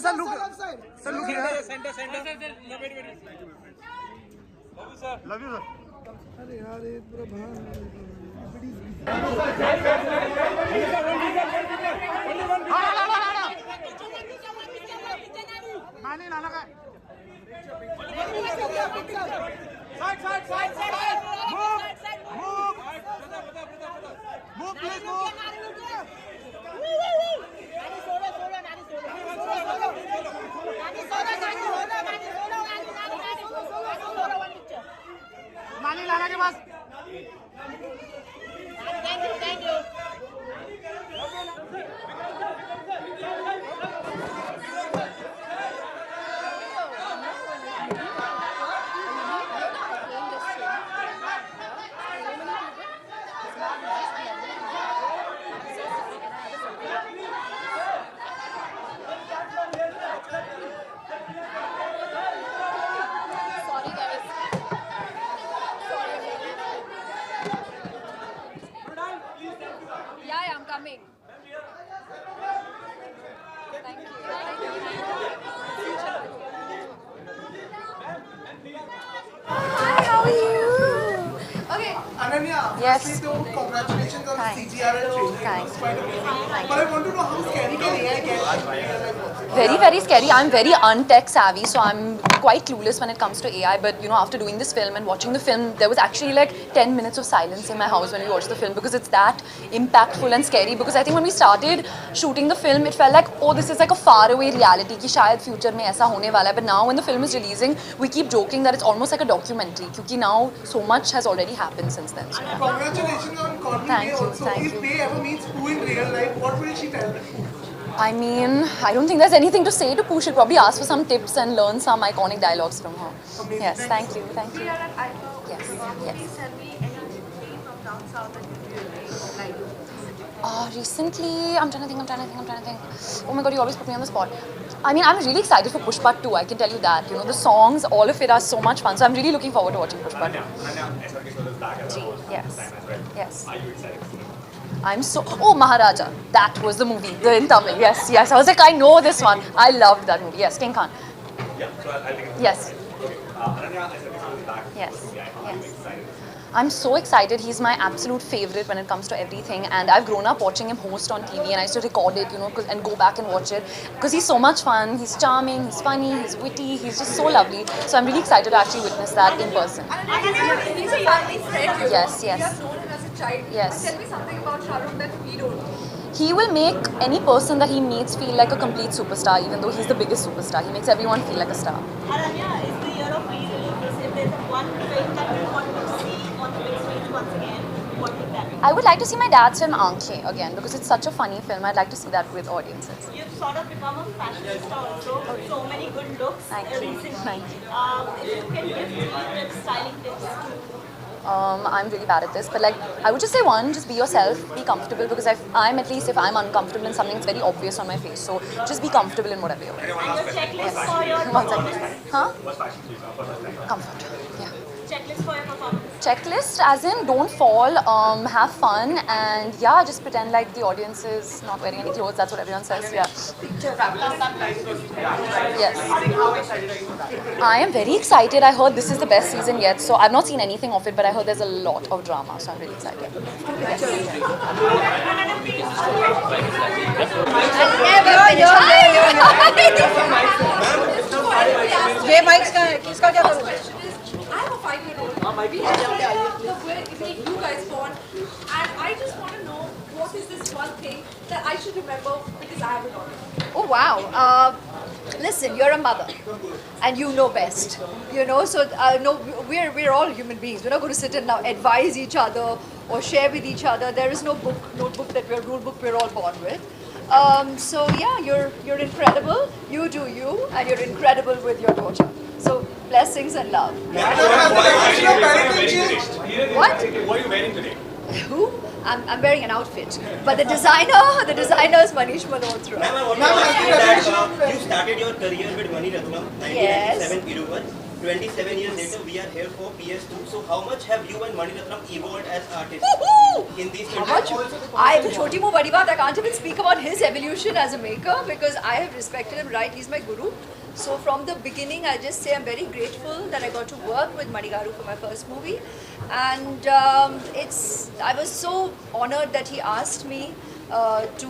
Sir, look. Sir, look here. Center. Love you, sir. Nani, Nana ka. Side. Move, please move. Nani, Nana ke paas. Thank you. Ananya, yes. Congratulations on CGR and trailer. Thanks. But I want to know how scary can AI get? Very, very scary. I'm very untech savvy, so I'm quite clueless when it comes to AI. But you know, after doing this film and watching the film, there was actually like 10 minutes of silence in my house when we watched the film because it's that impactful and scary. Because I think when we started shooting the film, it felt like, oh, this is like a faraway reality कि शायद future में ऐसा होने वाला है. But now when the film is releasing, we keep joking that it's almost like a documentary. क्योंकि now so much has already happened since then. So, yeah. Congratulations on calling me also. If they ever meets Pooh in real life, what will she tell them? I mean, I don't think there's anything to say to Pooh. She'll probably ask for some tips and learn some iconic dialogues from her. Amazing. Yes, thank you. We are at IIFA. Yes. Please tell me anything from down south that you really like. Recently, I'm trying to think. Oh my god, you always put me on the spot. I mean, I'm really excited for Pushpa 2, I can tell you that. You know, the songs, all of it are so much fun. So I'm really looking forward to watching Pushpa 2. Yes. Are you excited? I'm so... Oh, Maharaja. That was the movie. The in Tamil. Yes. I was like, I know this one. I loved that movie. Yes, King Khan. Yeah, so I'll take it. Yes. Okay. Ananya, Aishwarya is back. Yes. Are you excited? I'm so excited. He's my absolute favorite when it comes to everything, and I've grown up watching him host on TV, and I used to record it, you know, and go back and watch it because he's so much fun. He's charming, he's funny, he's witty, he's just so lovely. So I'm really excited to actually witness that in person. He's a family friend. Yes. We have known him as a child. Yes. Tell me something about Shahrukh that we don't. He will make any person that he meets feel like a complete superstar, even though he's the biggest superstar. He makes everyone feel like a star. Ananya, is the year of re-release. If there's one film that you want to see on the big screen once again, what would that be? I would like to see my dad's film Aankhein again because it's such a funny film. I'd like to see that with audiences. You've sort of become a fashionista also. So many good looks recently. Thank you. If you can give 3 tips, styling tips to... I'm really bad at this, but like I would just say one, just be yourself, be comfortable because I'm at least if I'm uncomfortable in something, it's very obvious on my face. So just be comfortable in whatever you're wearing. And your checklist for your... One second. Huh? What's fashion for you? Comfort. Yeah. Checklist for your performance? Checklist as in don't fall, have fun, and yeah, just pretend like the audience is not wearing any clothes. That's what everyone says. Yeah. Yes. I am very excited. I heard this is the best season yet, so I've not seen anything of it, but I heard there's a lot of drama, so I'm really excited. ये mics का किसका क्या करूँ? I have a 5-year-old. We have the way you guys born, and I just want to know what is this one thing that I should remember because I have a daughter. Oh wow! Listen, you're a mother, and you know best. You know, so no, we're all human beings. We're not going to sit and now advise each other or share with each other. There is no notebook rule book we're all born with. So yeah, you're incredible. You do you, and you're incredible with your daughter. So blessings and love. What? What are you wearing today? Who? I'm wearing an outfit, but the designer is Manish Malhotra. You started your career with Mani Ratnam, Yes. 1997 Iruvan. 27 years later, we are here for PS2. So how much have you and Maniratnam evolved as artists in these 20 How much? Choti Mo Badi Baat, I can't even speak about his evolution as a maker because I have respected him, right? He's my guru. So from the beginning, I just say I'm very grateful that I got to work with Manigaru for my first movie. And I was so honored that he asked me to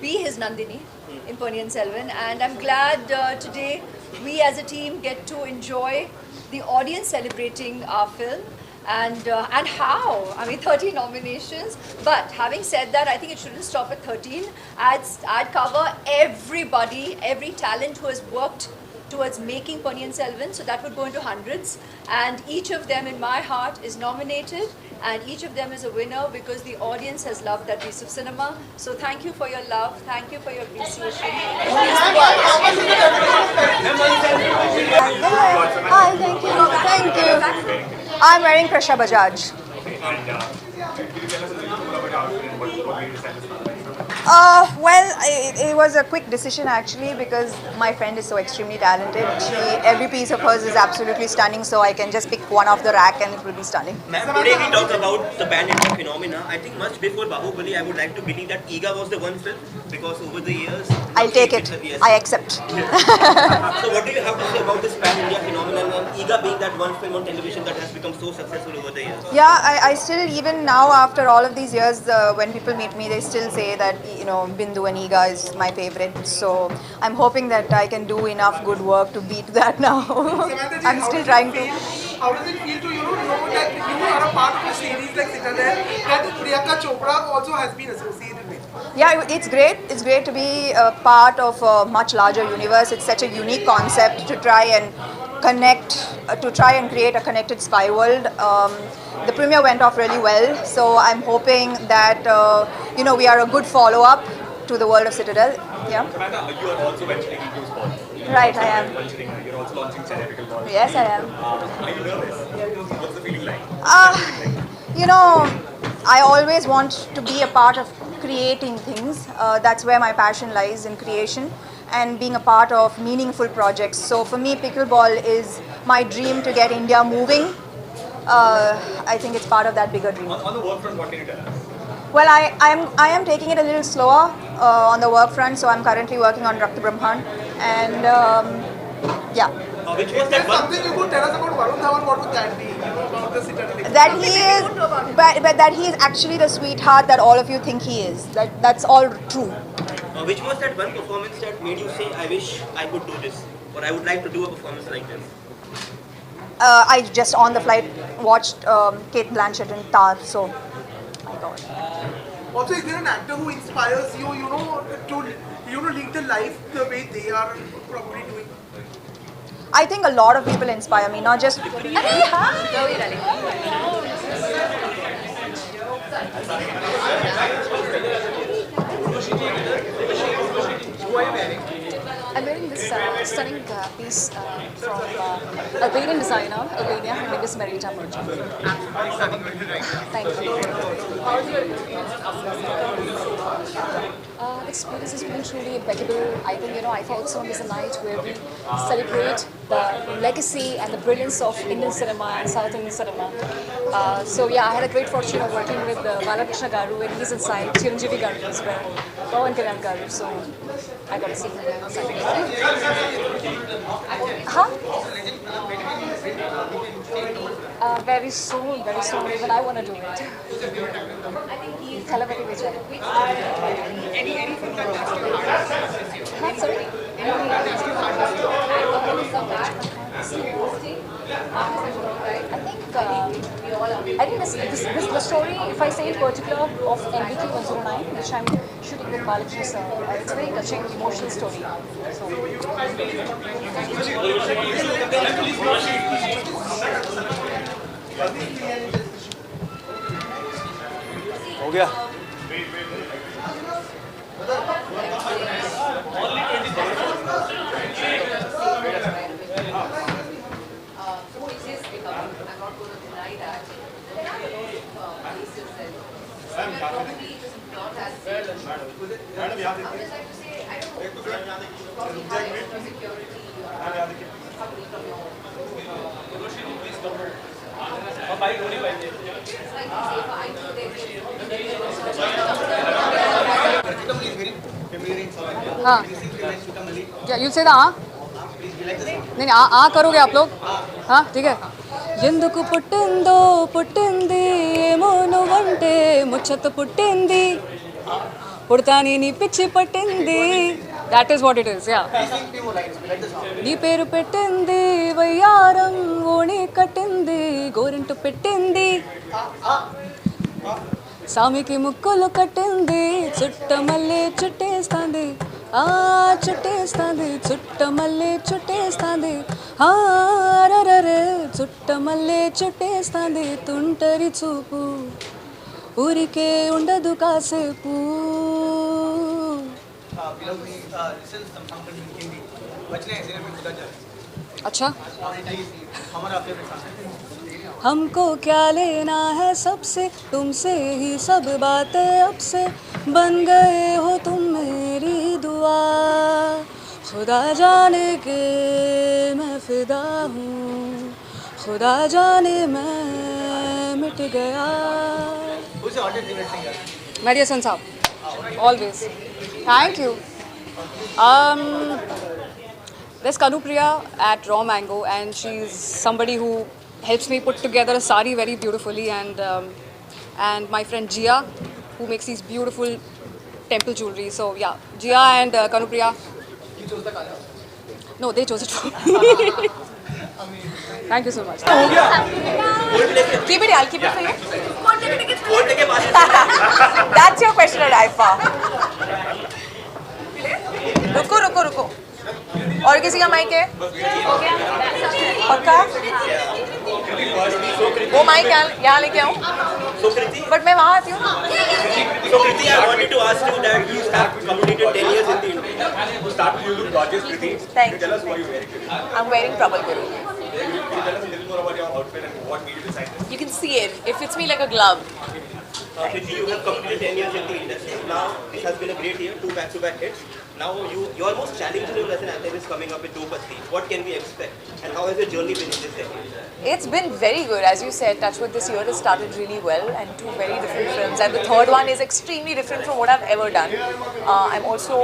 be his Nandini in Ponniyin Selvan. And I'm glad today we as a team get to enjoy the audience celebrating our film. And how? I mean, 13 nominations. But having said that, I think it shouldn't stop at 13. I'd cover everybody, every talent who has worked towards making Ponniyin Selvan. So that would go into hundreds. And each of them in my heart is nominated. And each of them is a winner because the audience has loved that piece of cinema. So thank you for your love. Thank you for your appreciation. Hi, thank you. Thank you. I'm wearing Krisha Bajaj. And can you tell us a little more about your outfit and what made you decide to start? Well, it was a quick decision actually because my friend is so extremely talented. Every piece of hers is absolutely stunning, so I can just pick one off the rack and it will be stunning. Ma'am, today we talked about the pan-India phenomena. I think much before Bahubali, I would like to believe that Iga was the one film because over the years... I'll take it. I accept. So what do you have to say about this pan-India phenomenon and Iga being that one film on television that has become so successful over the years? Yeah, I still, even now after all of these years, when people meet me, they still say that, Bindu and Iga is my favorite. So I'm hoping that I can do enough good work to beat that now. I'm still trying to. How does it feel to know that you are a part of a series like Citadel that Priyanka Chopra also has been associated with? Yeah, it's great. It's great to be a part of a much larger universe. It's such a unique concept to try and connect, to try and create a connected spy world. The premiere went off really well, so I'm hoping that we are a good follow-up to the world of Citadel. Yeah. Samantha, you are also venturing into sports. Right, I am. You're also launching theoretical balls. Yes, I am. Are you nervous? What's the feeling like? I always want to be a part of creating things. That's where my passion lies, in creation and being a part of meaningful projects. So for me, pickleball is my dream to get India moving. I think it's part of that bigger dream. On the work front, what can you tell us? Well, I am taking it a little slower on the work front, so I'm currently working on Rakta Brahman, and yeah. Which was that one? Something you could tell us about Varun Dhawan, what would that be? About the Citadel? That he is, but that he is actually the sweetheart that all of you think he is. That's all true. Which was that one performance that made you say, I wish I could do this, or I would like to do a performance like this? I just on the flight watched Kate Blanchett in Tar, so my God. Also, is there an actor who inspires you, to lead the life the way they are probably doing? I think a lot of people inspire me, not just. I'm wearing this stunning piece from Albanian designer, Albania. Her name is Marita Merchant. Thank you. The experience has been truly impeccable. I think, IIFA Utsavam is a night where we celebrate the legacy and the brilliance of Indian cinema and South Indian cinema. So yeah, I had a great fortune of working with Balakrishna Garu, and he's inside, Chiranjeevi Garu as well, Pawan Kalyan Garu, so I got to see him inside. Huh? Very soon, even I want to do it. Thalapati Vijay. Sorry? I think this the story, if I say in particular, of MVP 109, which I'm shooting with Balakrishna sir, it's a very touching, emotional story. हो गया Security, हाँ क्या you'll say the हाँ नहीं आ करोगे आप लोग हाँ ठीक है ఎందుకు పుట్టిందో పుట్టింది ఏమోను అంటే ముచ్చట పుట్టింది పుడతాని నీ పిచ్చి పట్టింది that is what it is yeah నీ పేరు పెట్టింది వయ్యారం ఓణి కట్టింది గోరింటు పెట్టింది సామికి ముక్కులు కట్టింది చుట్టమల్లె చుట్టేస్తాంది ఆ చుట్టేస్తాంది చుట్టమల్లె చుట్టేస్తాంది హారరే చుట్టమల్లె చుట్టేస్తాంది తుంటరి చూపు ఊరికే ఉండదు కాసేపు अच्छा हमको क्या लेना है सबसे तुमसे ही सब बातें अब से बन गए हो तुम मेरी दुआ खुदा जाने के मैं फिदा हूँ खुदा जाने मैं मिट गया मेडिसन साहब always thank you there's Kanupriya at Raw Mango and she's somebody who helps me put together a sari very beautifully and my friend Jia who makes these beautiful temple jewelry. So yeah, Jia and Kanupriya. You chose the color? No, they chose it for me. Thank you so much. Keep it, I'll keep it for you. That's your question at IIFA. रुको रुको रुको और किसी का mic है पक्का वो mic यहाँ लेके आऊँ बट मैं वहाँ आती हूँ ना So Kriti, I wanted to ask you that you have completed 10 years in the industry. To start, you look gorgeous, Kriti. Thank you. Tell us what you're wearing. I'm wearing Prabhu. Can you tell us a little more about your outfit and what made you decide this? You can see it. It fits me like a glove. Kriti, you have completed 10 years in the industry. Now, this has been a great year, 2 back-to-back hits. Now, your most challenging role as an actor is coming up with More.But. What can we expect? And how has your journey been in this decade? It's been very good. As you said, Touchwood this year has started really well and 2 very different films. And the third one is extremely different from what I've ever done. I'm also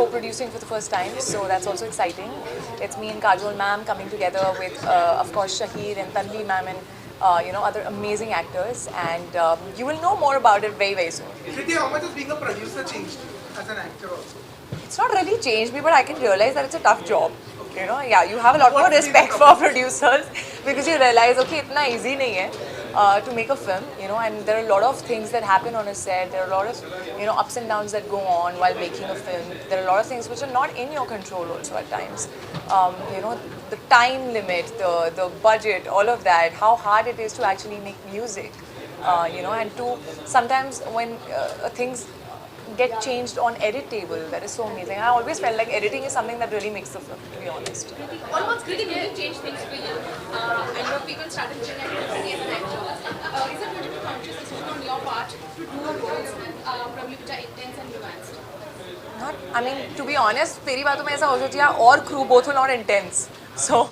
co-producing for the first time, so that's also exciting. It's me and Kaushal ma'am coming together with, of course, Shahid and Pandey ma'am and other amazing actors. And you will know more about it very, very soon. Kriti, how much has being a producer changed you as an actor also? It's not really changed me, but I can realize that it's a tough job. You know, yeah, you have a lot more respect for producers because you realize, okay, it's not easy to make a film, and there are a lot of things that happen on a set. There are a lot of, ups and downs that go on while making a film. There are a lot of things which are not in your control also at times. The time limit, the budget, all of that, how hard it is to actually make music, and to sometimes when things get changed on edit table, that is so amazing. I always felt like editing is something that really makes the film, to be honest. What about Kriti? Will it change things for you? And when people started looking at Kriti as an actor, is it going to be conscious decision on your part to do roles probably which are intense and nuanced? To be honest, मेरी बातों में ऐसा हो जाती है और crew both were not intense. So.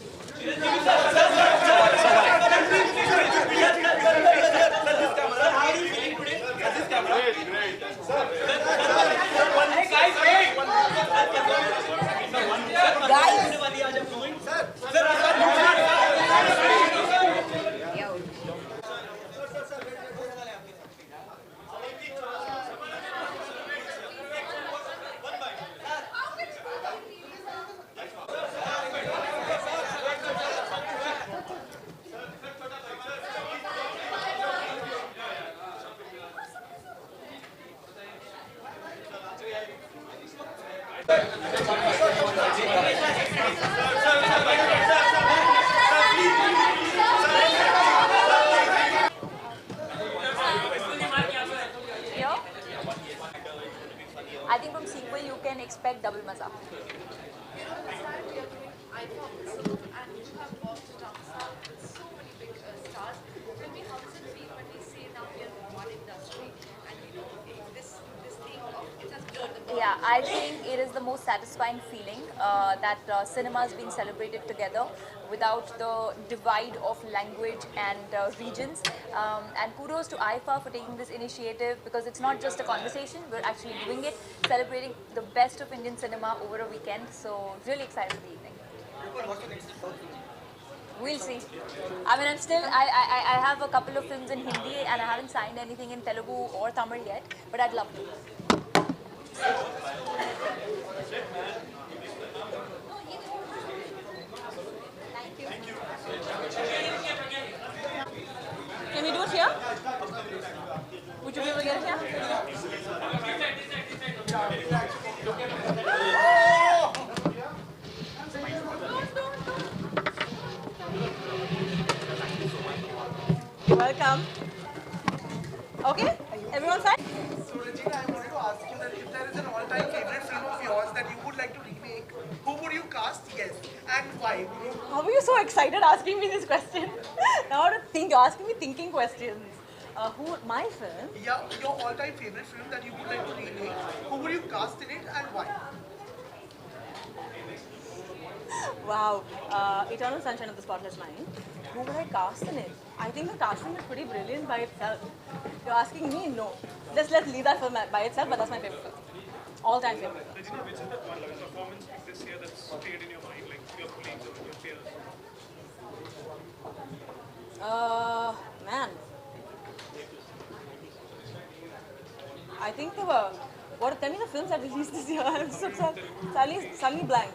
I think it is the most satisfying feeling that cinema is being celebrated together without the divide of language and regions. And kudos to IIFA for taking this initiative, because it's not just a conversation, we're actually doing it, celebrating the best of Indian cinema over a weekend. So really excited for the evening. We'll see. I mean, I have a couple of films in Hindi and I haven't signed anything in Telugu or Tamil yet, but I'd love to. Thank you. Can we do it here? Would you be able to get it here? Welcome. Okay, everyone fine? So Regina, I wanted to ask you that if there is an all-time favorite film of yours that you would like to remake, who would you cast? Yes, and why? How are you so excited asking me this question? Now to think, you're asking me thinking questions. My film? Yeah, your all-time favorite film that you would like to remake, who would you cast in it and why? Wow, Eternal Sunshine of the Spotless Mind. Who would I cast in it? I think the casting is pretty brilliant by itself. You're asking me? No. Let's leave that film by itself, but that's my favorite film. All-time favorite film. Regina, which is that one performance this year that's stayed in your mind, like your colleagues or your peers? Man. I think there were, tell me the films that released this year. I'm so suddenly blank.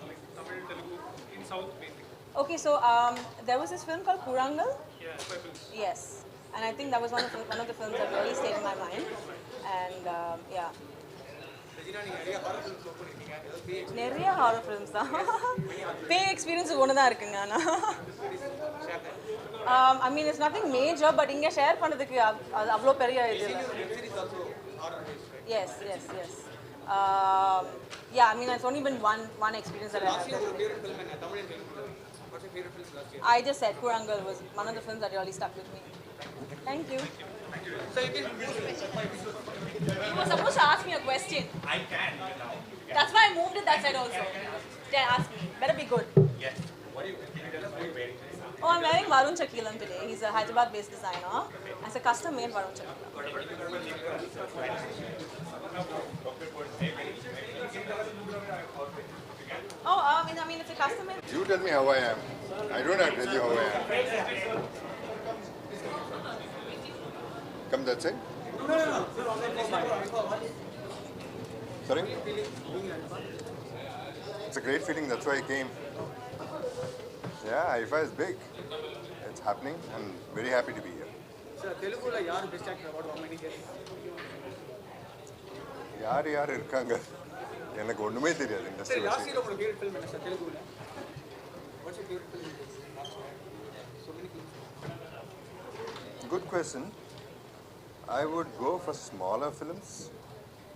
Like Tamil, Telugu, in South mainly. Okay, so there was this film called Kurangal. Yeah, Bibles. Yes, and I think that was one of the films that really stayed in my mind. And yeah. நிறைய horror films தான். Pay experience ஒன்று தான் இருக்குங்க ஆனா. I mean, it's nothing major, but இங்க share பண்ணதுக்கு அவ்வளோ பெரிய இது. Yes. Yeah, I mean, it's only been one experience that I had. I just said Kurangal was one of the films that really stuck with me. Thank you. You were supposed to ask me a question. I can now. That's why I moved it that side also. Yeah, ask me. Better be good. Yes. What are you wearing? Oh, I'm wearing Varun Chakilam today. He's a Hyderabad-based designer. It's a custom-made Varun Chakilam. Oh, I mean, it's a custom-made. You tell me how I am. I don't have to tell you how I am. Come that side. Sorry? It's a great feeling, that's why I came. Yeah, IIFA is big. It's happening. I'm very happy to be here. Sir, Telugu la yaar best actor award how many years? யார் இருக்காங்க எனக்கு ஒண்ணுமே தெரியாது Sir, industry last year உங்களோட favorite film என்ன sir தெலுங்குல? What's your favorite film? So many films. Good question. I would go for smaller films.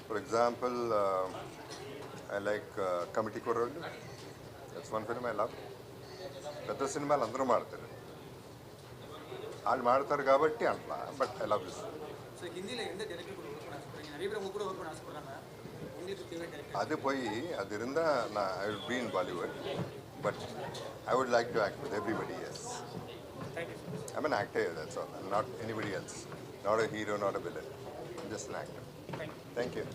For example, I like Committee Korol. That's one film I love. పెద్ద సినిమాలు అందరూ మాడతారు వాళ్ళు మాడతారు కాబట్టి అంట్లా but I love this So ஹிந்தில எந்த director கூட work பண்ண ஆசைப்படுறீங்க? நிறைய பேர் உங்க கூட work பண்ண ஆசைப்படுறாங்க. உங்களுக்கு ஃபேவரட் டைரக்டர்? அது போய் அது இருந்தா நான் I would be in Bollywood but I would like to act with everybody as I am an actor, that's all. I'm not anybody else. Not a hero, not a villain. I'm just an actor. Thank you.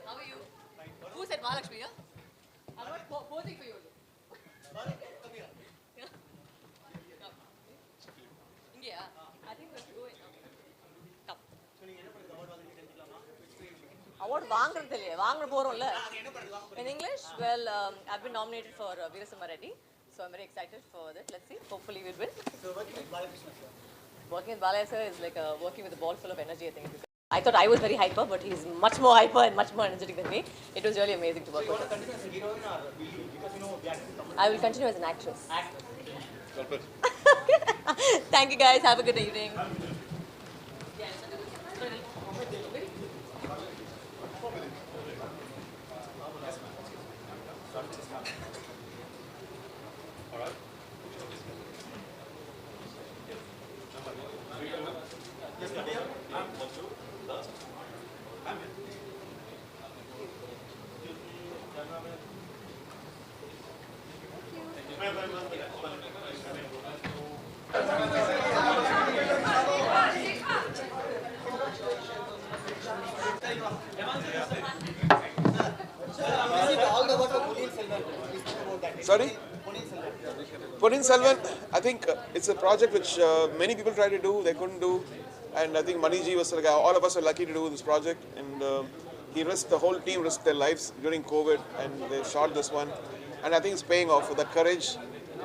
How are you? Who said Balakrishna? Yeah? I'm not posing for you. Come here. Come. Yeah, I think we have to go in. Come. Award வாங்குறது இல்லையே வாங்க போறோம்ல. In English, well, I've been nominated for Veerasamma Reddy, so I'm very excited for that. Let's see. Hopefully we'll win. So working with Balakrishna sir. Working with Balakrishna is like working with a ball full of energy, I think. I thought I was very hyper, but he's much more hyper and much more energetic than me. It was really amazing to work with him. Continue as a heroine or will you? Because you know the acting. I will continue as an actress. Actress. Thank you guys. Have a good evening. Sorry? Ponniyin Selvan, I think it's a project which many people tried to do, they couldn't do. And I think Maniji was like, all of us are lucky to do this project. And he risked, the whole team risked their lives during COVID and they shot this one. And I think it's paying off with the courage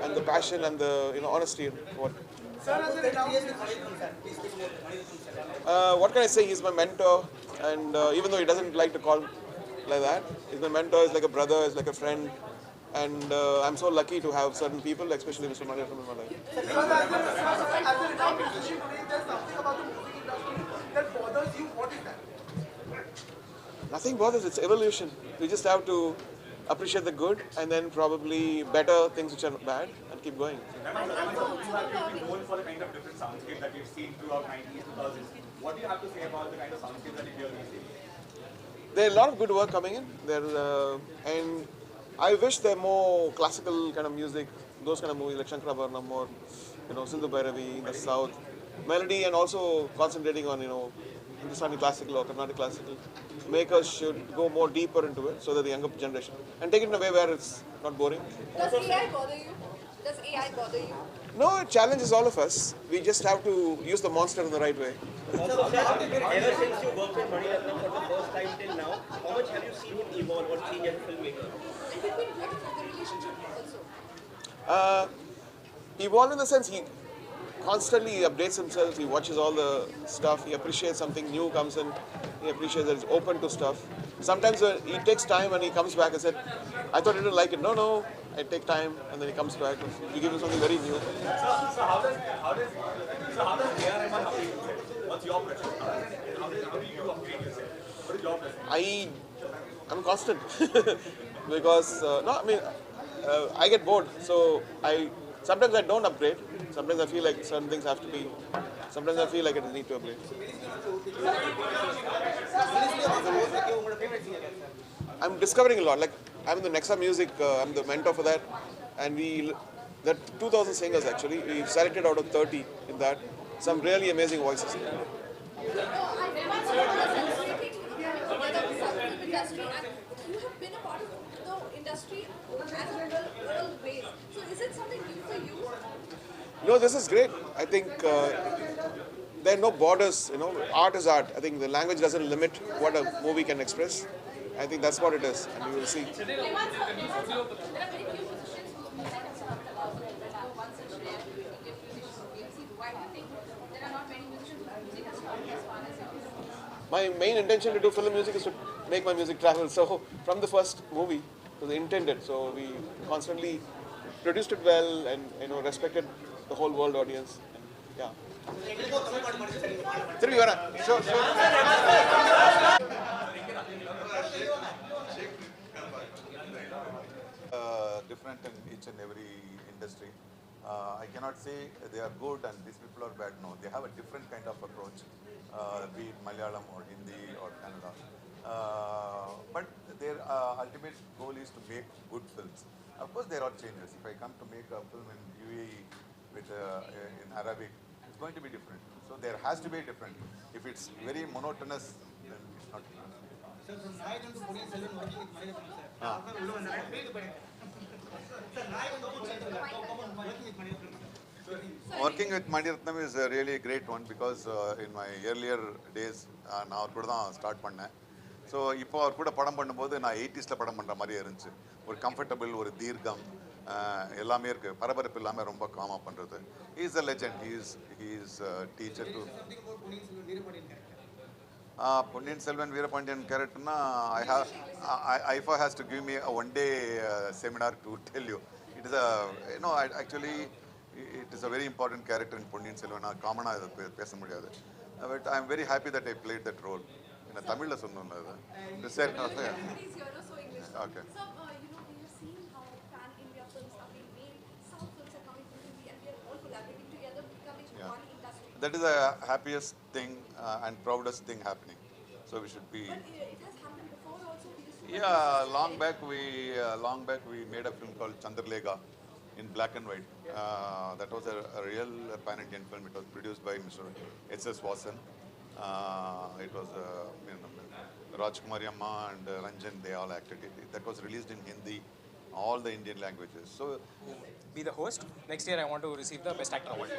and the passion and the honesty. What can I say? He's my mentor. And even though he doesn't like to call like that, he's my mentor, he's like a brother, he's like a friend. And I'm so lucky to have certain people, especially Mr. Mani in my life. As a renowned musician today, there's something about the music industry that bothers you. What is that? Nothing bothers, it's evolution. We just have to appreciate the good and then probably better things which are bad and keep going. We've been known for the kind of different soundscape that we've seen throughout 90s, 2000s. What do you have to say about the kind of soundscape that you hear these days? There are a lot of good work coming in. And I wish there more classical kind of music, those kind of movies like Shankarabharanam, more, Sindhu Bhairavi in the south, melody, and also concentrating on, Hindustani classical or Carnatic classical. Makers should go more deeper into it so that the younger generation, and take it in a way where it's not boring. Does AI bother you? Does AI bother you? No, it challenges all of us. We just have to use the monster in the right way. Also, ever since you worked with Mahesh for the first time till now, how much have you seen him evolve or change as a filmmaker? And between what is the relationship also? Evolve in the sense he constantly updates himself, he watches all the stuff, he appreciates something new comes in, he appreciates that he's open to stuff. Sometimes he takes time and he comes back and said, I thought you didn't like it. No, I take time, and then he comes back. We give him something very new. So how does AR upgrade yourself? What's your pressure? How do you upgrade yourself? What is your pressure? I'm constant because I get bored. So sometimes I don't upgrade. Sometimes I feel like certain things have to be. Sometimes I feel like I need to upgrade. I'm discovering a lot. Like I'm in the Nexa Music. I'm the mentor for that, and there are 2,000 singers actually. We've selected out of 30 in that. Some really amazing voices. Industry, and you have been a part of the industry as a whole ways. So is it something new for you? No, this is great. I think there are no borders. Art is art. I think the language doesn't limit what a movie can express. I think that's what it is, and you will see. There are very few musicians whose music have started about it. There are one such rare Indian musician. Why do you think there are not many musicians whose music has started as far as yours? My main intention to do film music is to make my music travel. So from the first movie, it was intended. So we constantly produced it well and respected the whole world audience. And, yeah. Sure. Different in each and every industry. I cannot say they are good and these people are bad. No, they have a different kind of approach, be it Malayalam or Hindi or Kannada. But their ultimate goal is to make good films. Of course, there are changes. If I come to make a film in UAE with in Arabic, it's going to be different. So there has to be different. If it's very monotonous, then it's not different. Sir, from Nani to Ponniyin Selvan working with Mahesh, Working with Maniratnam is a really great one because in my earlier days, நான் அவர் கூட தான் start பண்ணேன். So இப்போ அவர் கூட படம் பண்ணும்போது நான் 80s படம் பண்ணுற மாதிரியே இருந்துச்சு. ஒரு கம்ஃபர்டபுள், ஒரு தீர்க்கம் எல்லாமே இருக்குது. பரபரப்பு இல்லாமல் ரொம்ப காமாக பண்ணுறது. He is a legend. He is a teacher to. Ponniyin Selvan Veerapandiyan character na IIFA has to give me a one-day seminar to tell you. It is actually it is a very important character in Ponniyin Selvan. Common பேச முடியாது. But I am very happy that I played that role. In Tamil சொன்னேன்ல அது. Okay. So, we have seen how pan-India films are being made. South films are coming from Hindi, and we are all collaborating together, becoming one industry. That is the happiest thing and proudest thing happening. So we should be. But it has happened before also. Yeah, long back we made a film called Chandralega, in black and white. That was a real pan-Indian film. It was produced by Mr. S.S. Wasan. It was Rajkumari Amma and Ranjan, they all acted it. That was released in Hindi, all the Indian languages. So, Be the host. Next year I want to receive the Best Actor award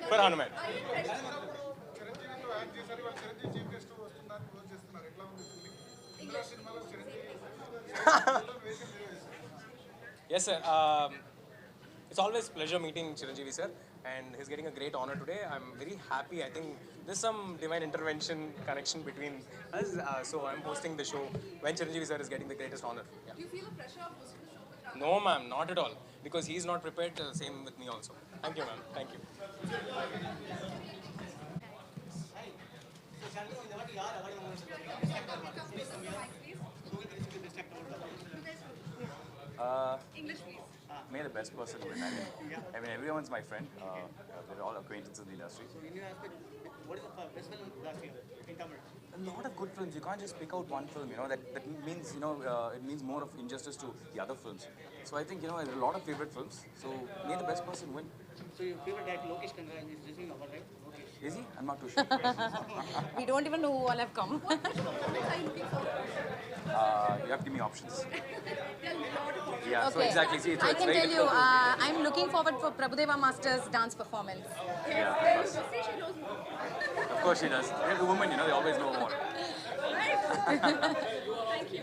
for Hanuman. Yes, sir. It's always pleasure meeting Chiranjeevi, sir, and he's getting a great honor today. I'm very happy. I think there's some divine intervention connection between us. So I'm hosting the show when Chiranjeevi, sir, is getting the greatest honor. Yeah. Do you feel a pressure of hosting the show with Rama? No, ma'am, not at all. Because he's not prepared. Same with me also. Thank you, ma'am. Thank you. English, please. May the best person win. I mean, everyone's my friend. We're all acquaintances in the industry. So, in your aspect, what is the best film last year in Tamil? A lot of good films. You can't just pick out one film. That means it means more of injustice to the other films. So I think there are a lot of favorite films. So may the best person win. So your favorite director Lokesh Kanaga is receiving award, right? Okay. Is he? I'm not too sure. We don't even know who all have come. What are you looking for? You have to give me options. There are a lot of options. Yeah. So Okay. exactly. See, I it's can very tell you, difficult. I'm looking forward for Prabhudeva Master's dance performance. Yeah. There you go. See, she knows more. Of course she does. They're the women, they always know more. Thank you.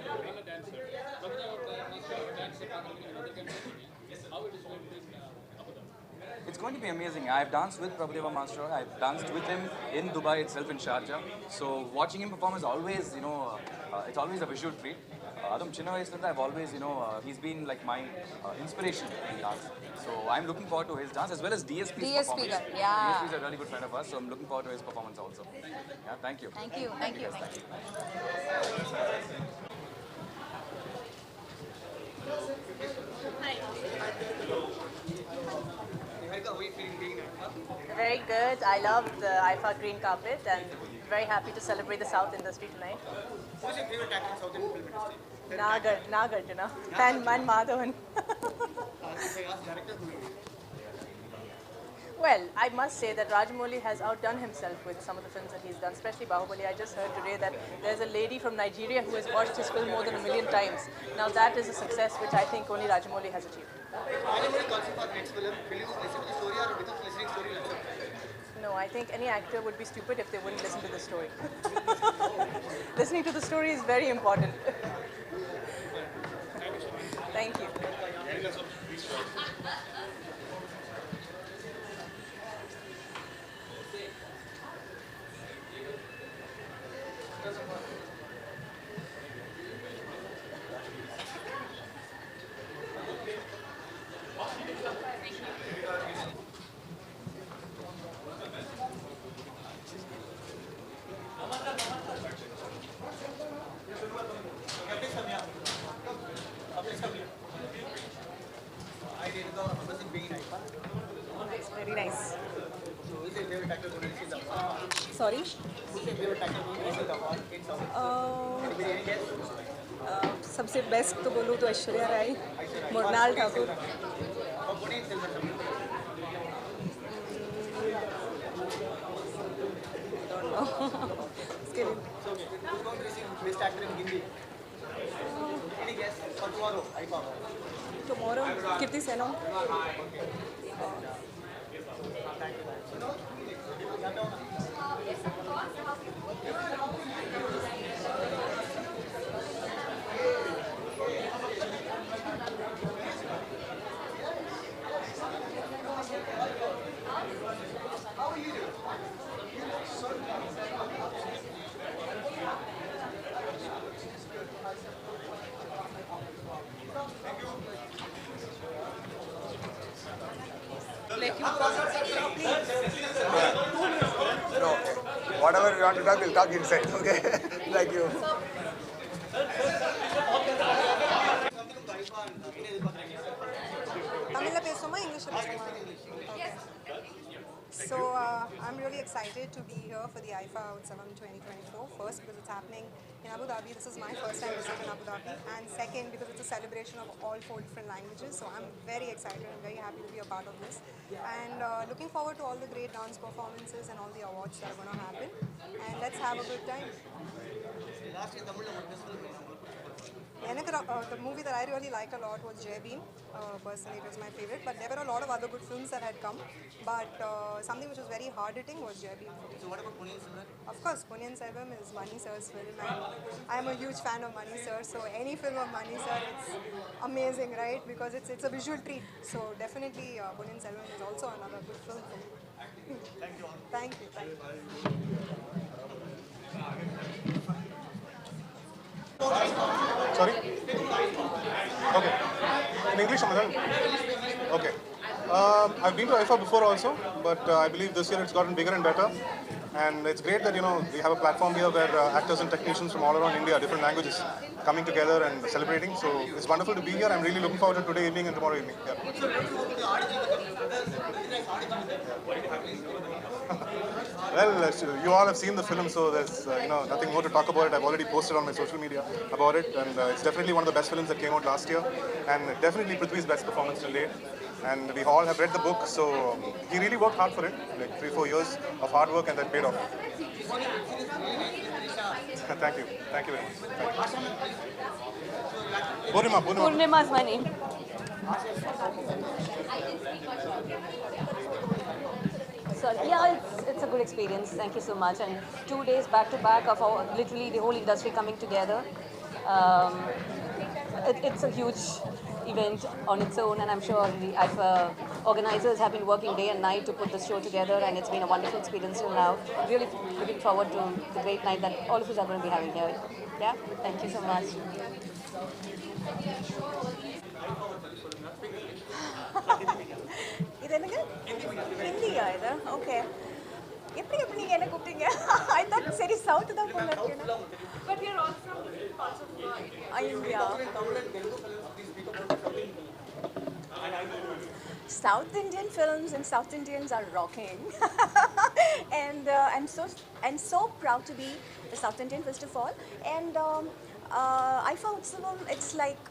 It's going to be amazing. I've danced with Prabhudeva Master. I've danced with him in Dubai itself, in Sharjah. So watching him perform is always, it's always a visual treat. Adam Chinna I've always, he's been like my inspiration in dance. So I'm looking forward to his dance as well as DSP's performance. yeah. DSP is a really good friend of ours, so I'm looking forward to his performance also. Yeah, thank you. Thank you. Thank you. Thank you. Very good. I love the IIFA green carpet and very happy to celebrate the South industry tonight. Who is your favorite actor in South Indian film industry? Nagarjuna and Madhavan. If I ask director, who will be? Well, I must say that Rajamouli has outdone himself with some of the films that he's done, especially Bahubali. I just heard today that there's a lady from Nigeria who has watched his film more than 1 million times. Now that is a success which I think only Rajamouli has achieved. Rajamouli calls you for next film. Will you listen to the story or without listening to the story? No, I think any actor would be stupid if they wouldn't listen to the story. Listening to the story is very important. Thank you. Very nice. So, who is your favorite actor who will receive the award? Sorry? Who is your favorite actor who will receive the award in South? Any guess? सबसे best तो बोलूँ तो Aishwarya Rai, Mrinal Thakur. Or Pune in Silver Tamil? Don't know. Skill. So, who's going to receive best actor in Hindi? Any guess for tomorrow? IIFA Awards. Tomorrow, Keerthy Sanon. No, whatever we want to talk, we'll talk inside, okay? Like you. Tamil Tamil pesoma, English pesoma. Okay. So I'm really excited to be here for the IIFA Utsavam 2024. First, because it's happening in Abu Dhabi. This is my first time visiting Abu Dhabi. And second, because it's a celebration of all 4 different languages. So I'm very excited and very happy to be a part of this. And looking forward to all the great dance performances and all the awards that are going to happen. And let's have a good time. The movie that I really like a lot was Jai Bhim. Personally, it was my favorite. But there were a lot of other good films that had come. But something which was very hard-hitting was Jai Bhim. So what about Ponniyin Selvan? Of course, Ponniyin Selvan is Mani Sir's film. And I'm a huge fan of Mani Sir. So any film of Mani Sir, it's amazing, right? Because it's a visual treat. So definitely Ponniyin Selvan is also another good film for me. Thank you. Thank you. Thank you. Sorry? Okay. In English or Malayalam? Okay. I've been to IIFA before also, but I believe this year it's gotten bigger and better. And it's great that, we have a platform here where actors and technicians from all around India, different languages, coming together and celebrating. So it's wonderful to be here. I'm really looking forward to today evening and tomorrow evening. Yeah. Well, you all have seen the film, so there's nothing more to talk about it. I've already posted on my social media about it, and it's definitely one of the best films that came out last year, and definitely Prithvi's best performance till date. And we all have read the book, so he really worked hard for it, like 3-4 years of hard work, and that paid off. Thank you very much. Purnima is my name. Sorry. Yeah, it's a good experience. Thank you so much. And 2 days back to back of literally the whole industry coming together. It's a huge event on its own, and I'm sure the IIFA organizers have been working day and night to put this show together, and it's been a wonderful experience till now. Really looking forward to the great night that all of us are going to be having here. Yeah, thank you so much. Hindiya idu? Okay. எப்படி நீங்க என்ன கூப்பிட்டீங்க? I thought சரி south தான் போல இருக்கு. But we are all from different parts of India. South Indian films and South Indians are rocking. And I'm so proud to be a South Indian first of all. And IIFA Utsavam, it's like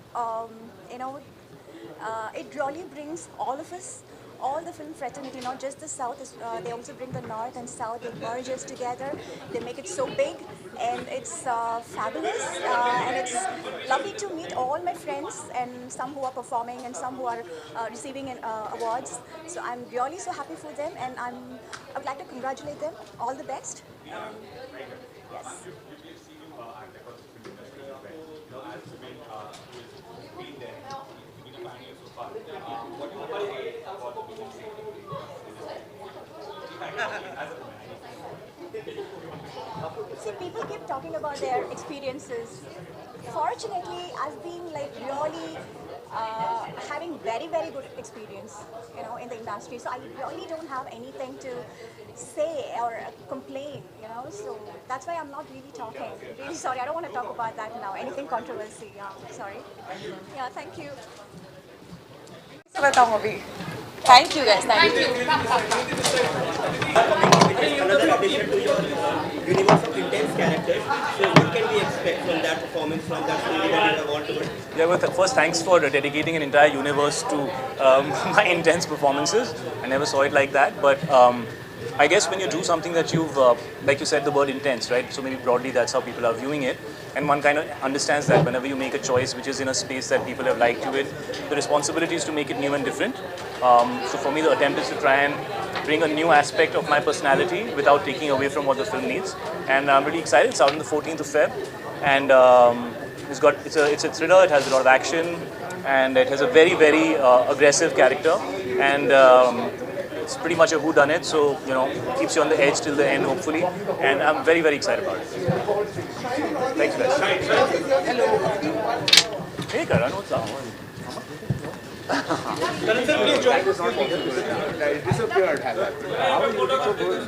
it really brings all of us, all the film fraternity, not just the South, they also bring the North and South, they merge us together, they make it so big, and it's fabulous, and it's lovely to meet all my friends, and some who are performing and some who are receiving awards. So I'm really so happy for them, and I would like to congratulate them, all the best. Yes. See, people keep talking about their experiences. Fortunately, I've been really having very, very good experience, in the industry. So I really don't have anything to say or complain, So that's why I'm not really talking. Really sorry, I don't want to talk about that now. Anything controversy, sorry. Yeah, thank you. Thank you guys. Thank you. Another addition to your universe of intense characters. So what can we expect from that performance, from that story that you have want to do? Yeah, well, first, thanks for dedicating an entire universe to my intense performances. I never saw it like that, but I guess when you do something that you've, like you said, the word intense, right? So maybe broadly that's how people are viewing it. And one kind of understands that whenever you make a choice which is in a space that people have liked you in, the responsibility is to make it new and different. So for me, the attempt is to try and bring a new aspect of my personality without taking away from what the film needs. And I'm really excited. It's out on the 14th of Feb. And it's a thriller, it has a lot of action, and it has a very, very aggressive character. And it's pretty much a whodunit, so keeps you on the edge till the end, hopefully. And I'm very, very excited about it. Thanks, guys. Hello. Hey, Karan, what's up? Karan sir, please join us. It disappeared. How are you? So good.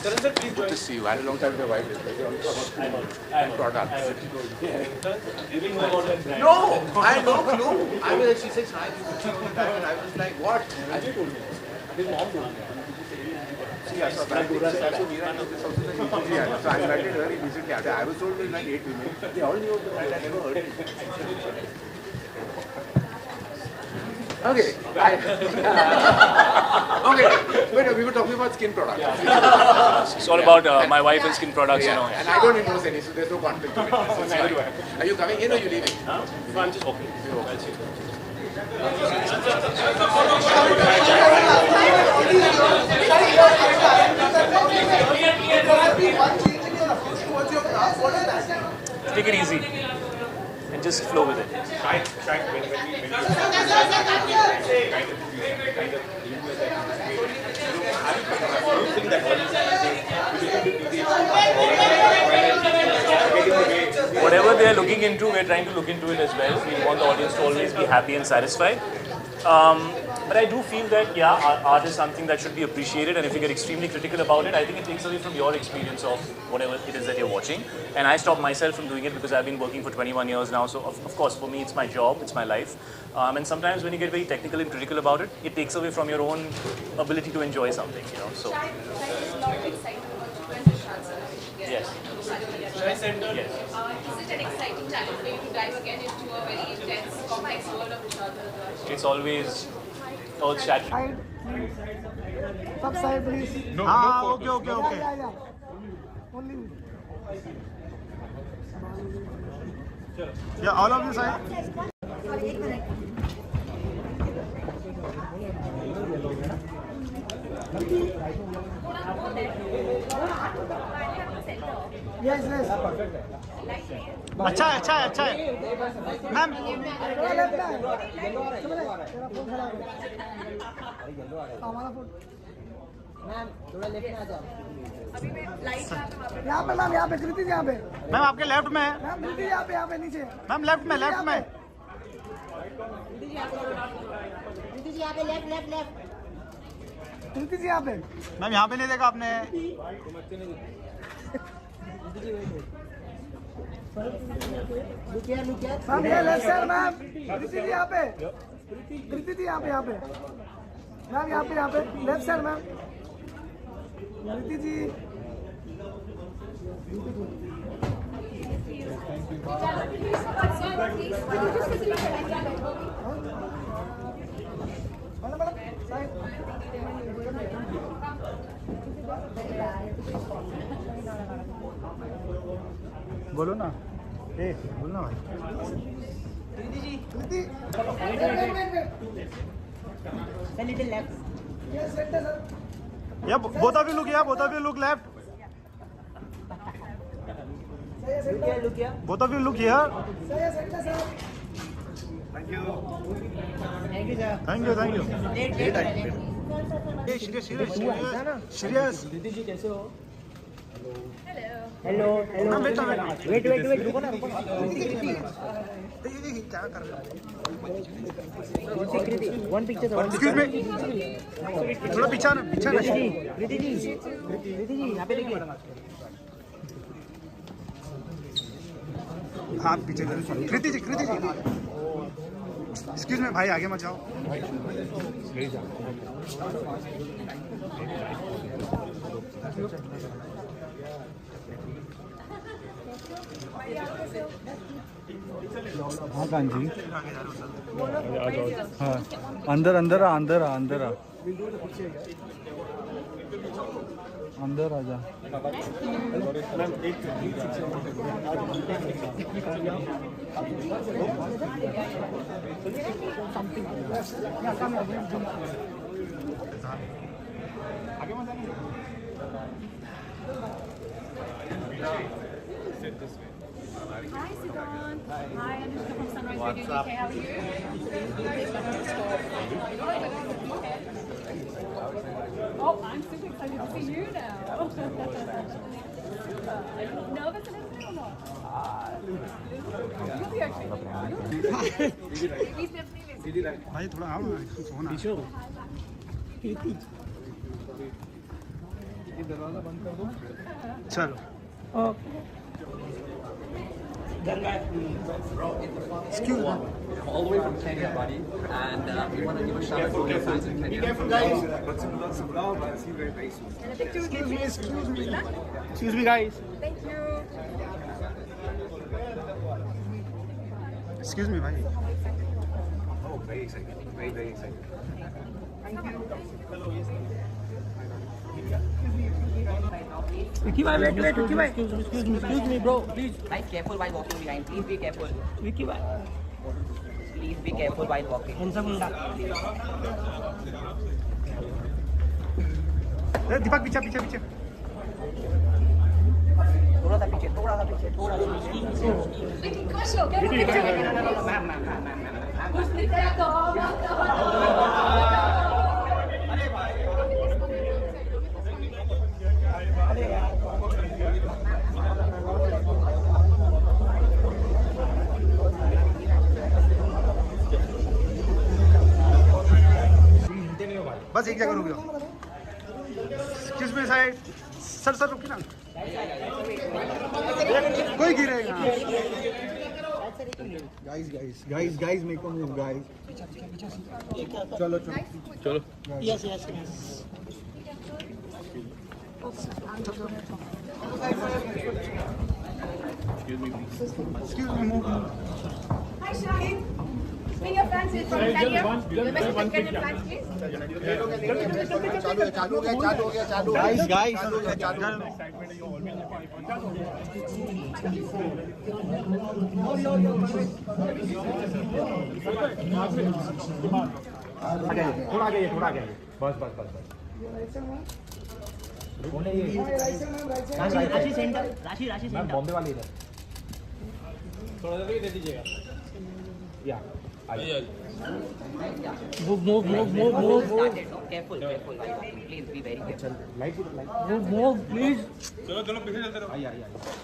Good to see you. I had a long time with your wife. And products. No, I had no clue. I mean, she says hi, and I was like, what? I did told me. His mom told me. See, I saw that. So I met it very recently. I was told there's like 8 women. They all knew that I never heard it. Okay. Okay. Wait, we were talking about skin products. It's all about my wife and skin products, you know. And I don't endorse any, so there's no conflict. Are you coming in or are you leaving? No, I'm just walking. Take it easy and just flow with it. Whatever they are looking into, we're trying to look into it as well. We want the audience to always be happy and satisfied. But I do feel that, art is something that should be appreciated, and if you get extremely critical about it, I think it takes away from your experience of whatever it is that you're watching. And I stopped myself from doing it because I've been working for 21 years now, so of course for me it's my job, it's my life. And sometimes when you get very technical and critical about it, it takes away from your own ability to enjoy something, you know. So. Yes. Yes. Is it an exciting challenge for you to dive again into a very intense, complex world of each other? It's always earth-shattering. Top side, please. No, okay. Yeah. Only. Yeah, all of you side. Yes. अच्छा है ma'am हमारा phone ma'am थोड़ा left में आ जाओ यहाँ पे कृति यहाँ पे मैम आपके लेफ्ट में मैम कृति यहाँ पे नीचे मैम लेफ्ट में कृति जी यहाँ पे लेफ्ट कृति जी यहाँ पे मैम यहाँ पे नहीं देखा आपने मैम ये लेफ्ट साइड मैम कृति जी यहाँ पे मैम यहाँ पे लेफ्ट साइड मैम कृति जी बोलो ना बोलना भाई कृति little left yes center sir yeah both of you look left look here both of you look here center sir thank you sir serious दीदी जी कैसे हो हेलो वेट रुको ना क्या कर रहे हो वन पिक्चर एक्सक्यूज मी थोड़ा पीछे ना कृति जी यहाँ पे देखिए हाँ पीछे कृति जी एक्सक्यूज मी भाई आगे मत जाओ हाँ कान जी हाँ अंदर आ जा Hi, Sanon. Hi, Anushka from Sunrise Radio UK. How are you? Oh, I'm super excited to see you now. Are you nervous and everything or not? You'll be okay. भाई थोड़ा आओ ना सोना चलो Excuse me. All the way from Kenya, buddy, and we want to give a shout out to all the fans in Kenya. Be careful, guys. Lots of love. I'll see you very, very soon. Excuse me, guys. Thank you. Excuse me, bhai. Oh, very excited. Very, very excited. Thank you. Vicky, wait, Vicky, wait. Excuse me, bro. Please. Be careful while walking behind. Please be careful. Vicky, wait. Please be careful while walking. दीपक पीछे पीछे पीछे थोड़ा सा पीछे थोड़ा सा पीछे थोड़ा सा Vicky, Kaushal, get a picture. Ma'am कुछ निकल तो बस एक जगह रुक जाओ एक्सक्यूज मी साइड सर रुकिए ना कोई गिरेगा guys make a move guys चलो yes excuse me move Hi, Shahid. Bring your friends in from Kenya. The best Kenyan fans, please. चालू हो गया गाइस थोड़ा आगे बस कौन है ये राशि सेंटर बॉम्बे वाले इधर थोड़ा सा दे दीजिएगा या Move. Careful. Please be very careful. Light Move, please. चलो पीछे चलते रहो आइए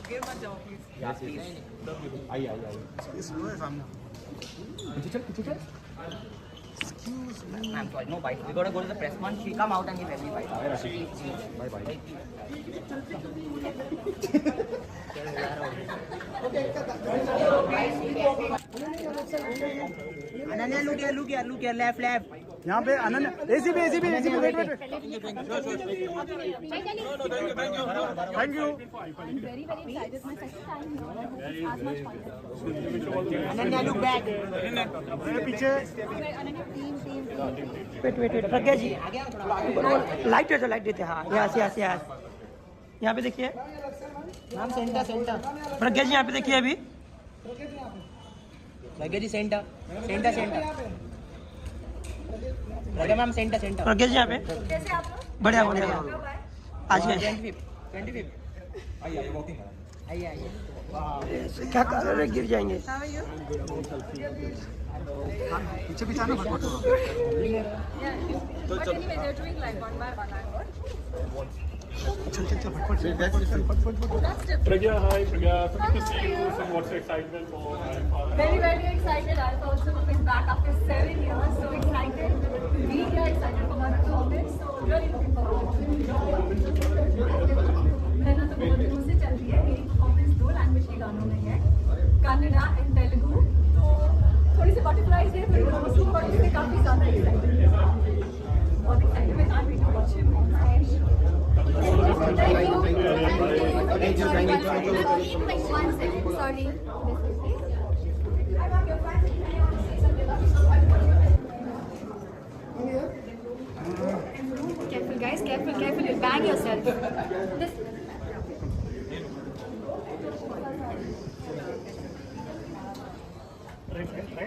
गिर मत जाओ please. या प्लीज आइए स्लो है सामने पीछे चल Excuse me. I'm sorry, no bite. We gotta go to the press man. She come out and give every bite. Bye. Ananya, look here, left. यहाँ पे अनन्या एसी पे wait thank you Very excited. My second time here. I hope it's as much fun. Ananya, look back. पीछे Wait. प्रज्ञा जी light देते हाँ yes यहाँ पे देखिए ma'am centre प्रज्ञा जी यहाँ पे देखिए अभी प्रज्ञा जी सेंटर प्रज्ञा मैम सेंटर प्रज्ञा जी यहाँ पे बढ़िया आज गए 25 आइए क्या कर रहे गिर जाएंगे पीछे आना But anyway, they're doing like one by one. चल That's different. Pragya, hi Pragya. So good to see you. So what's your excitement for IIFA? Very excited. I've also been back after 7 years. So excited. We are excited for my performance. So really looking forward to it. मैंने तो बहुत दिनों से चल रही है मेरी performance 2 language के गानों में है कन्नड़ा एंड तेलुगु तो थोड़ी सी बटरफ्लाइज है फिर पर उससे काफी ज्यादा एक्साइटेड बहुत एक्साइटेड मैं काफी to watch him Sorry. Careful, guys. Careful. You'll bang yourself. This.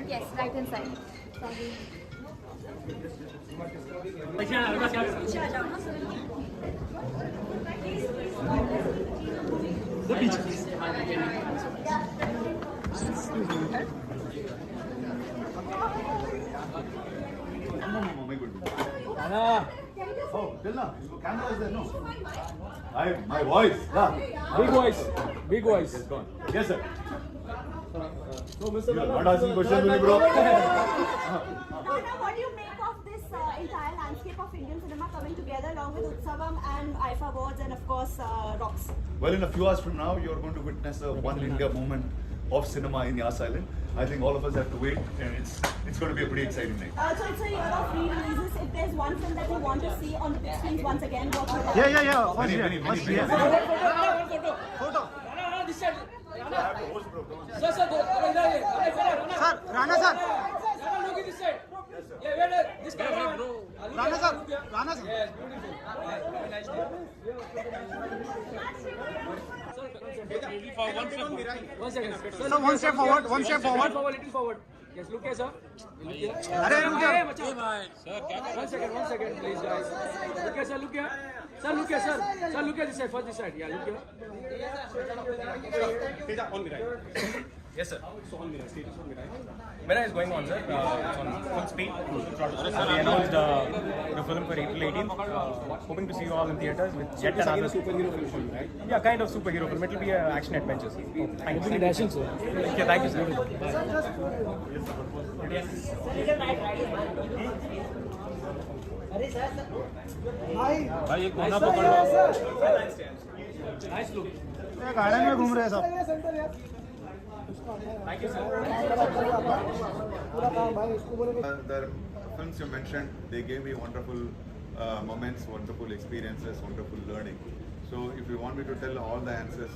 Yes, right hand side. Sorry. Oh, Dilna, camera is there, no? My voice. Big voice. Yes, go on. Yes, sir. So, Mr. You're not asking questions, bro. Nana, what do you make of this entire landscape of Indian cinema coming together along with Utsavam and IIFA Awards and of course Rocks? Well, in a few hours from now, you're going to witness a One India moment of cinema in Yas Island. I think all of us have to wait, and it's going to be a pretty exciting night. So it's a year of re-releases. If there's one film that you want to see on the big screens once again, what would that be? Yeah. Many. Photo. This side. Sir, Rana sir. Look at this side. Yeah, wait. This camera. Rana sir. Yes, beautiful. Very nice day. One second. Sir, one step forward. Little forward. Yes, look here, sir. Look here. One second, please, guys. Look here, sir. Look here. Sir, look here, sir. Sir, look at this side. First this side. Yeah, look here. Yes, sir. So on Mira, status on Mira. Mira is going on, sir. It's on full speed. We announced the film for April 18th. Hoping to see you all in theaters with yet another superhero film, right? Yeah, kind of superhero film. It will be action adventure. Thank you. Dashing, sir. Okay, thank you, sir. भाई एक कोना पकड़ लो. Nice look. Garden में घूम रहे हैं सब. Thank you, sir. The films you mentioned, they gave me wonderful moments, wonderful experiences, wonderful learning. So if you want me to tell all the answers,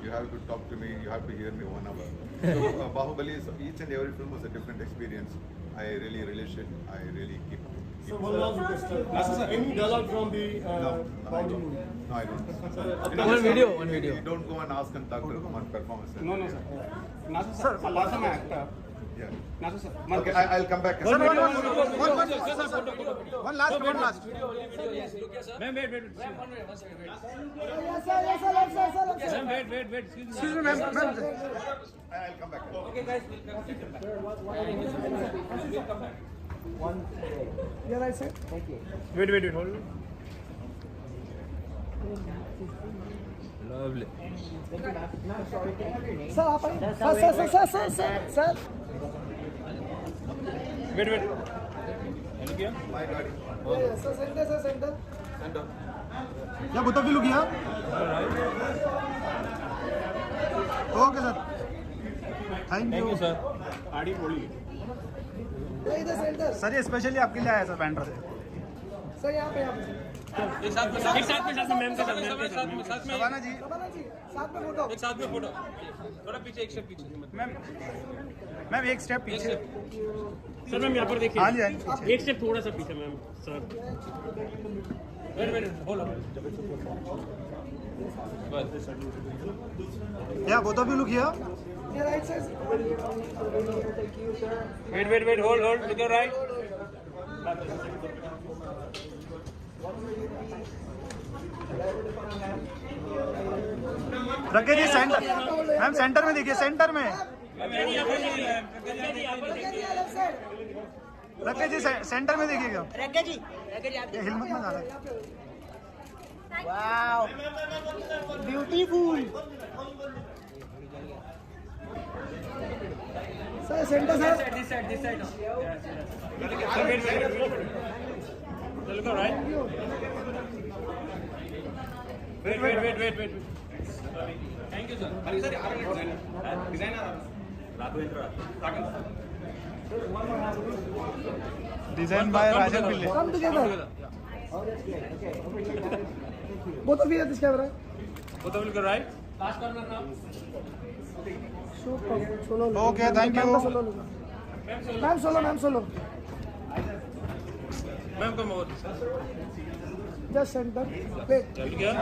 you have to talk to me, you have to hear me 1 hour. So Bahubali, each and every film was a different experience. I really relish it. I really keep So one last question. Any dialogue from the Bollywood movie? No, I don't. One video. You don't go and ask Thakur on performance. No, sir. Nasu sir, last time actor. Yeah. Nasu sir. Okay, I'll come back. One last. Ma'am, wait. One second, wait. Ma'am, wait. Excuse me, ma'am. I'll come back. Okay, guys, we'll come back. Yeah, right sir. Thank you. Wait, hold on. Lovely. Sir, आप आइए. Sir. Wait. Look here. My daddy. Yeah, sir, center. Yeah, both of you look here. Okay, sir. Thank you, sir. आड़ी बोली. Sir ये specially आपके लिए आया sir Bandra से. Sir यहाँ पे एक साथ में मैम के साथ में शबाना जी साथ में फोटो. एक साथ में फोटो. थोड़ा पीछे, एक स्टेप पीछे. मैम एक स्टेप पीछे. सर मैम यहाँ पर देखिए. हाँ जी. एक स्टेप थोड़ा सा पीछे ma'am. Sir wait hold on. Yeah, both of you look here. Wait, hold, look your right. रखे जी सेंटर. मैम सेंटर में देखिए, सेंटर में. रखे जी सेंटर में देखिएगा. रखे जी हिम्मत में डाला. Wow beautiful. Sir centre sir. This side. Yes. Wait. Look right. Wait. Thank you, sir. Designer. Design by Rajan Pillai. Come together. Both of you at this camera. Both of you look right. Last corner now. Okay, thank you. Ma'am solo. Ma'am, come over. Just center. Wait. Look here.